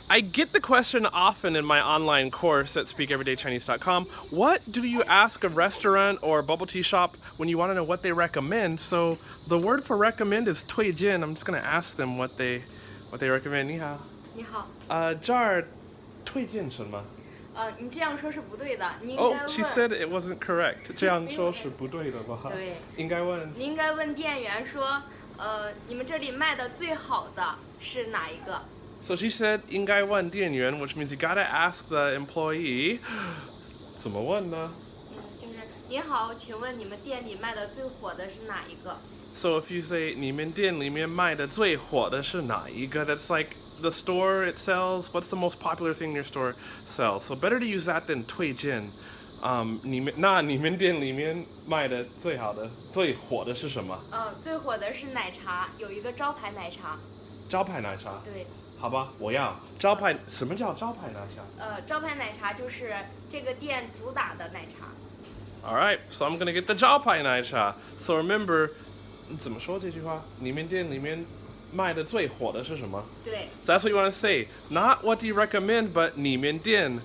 I get the question often in my online course at speakeverydaychinese.com. What do you ask a restaurant or a bubble tea shop when you want to know what they recommend? So the word for recommend is 推荐. I'm just going to ask them what they recommend. 你好。你好。这儿推荐什么？你这样说是不对的，你应该问。Oh, she said it wasn't correct. 这样说是不对的吧？对。应该问。你应该问店员说，你们这里卖的最好的是哪一个？ So she said 应该问店员 which means you gotta ask the employee. 怎么问呢？就是你好，请问你们店里卖的最火的是哪一个？ So if you say 你们店里面卖的最火的是哪一个 that's like the store it sells. What's the most popular thing your store sells? So better to use that than 推荐。你们店里面卖的最火的是什么？最火的是奶茶，有一个招牌奶茶。招牌奶茶。对。好吧，我要招牌。什么叫招牌奶茶？招牌奶茶就是这个店主打的奶茶。All right, so I'm gonna get the 招牌奶茶. So remember, 怎么说这句话？你们店里面卖的最火的是什么？对。So that's what you want to say. Not what do you recommend, but 你们店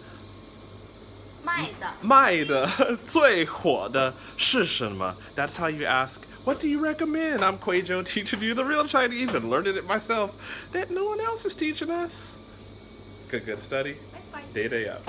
卖的最火的是什么？ That's how you ask. What do you recommend? I'm Kuei Zhou, teaching you the real Chinese and learning it myself that no one else is teaching us. Good study. Bye. Day up.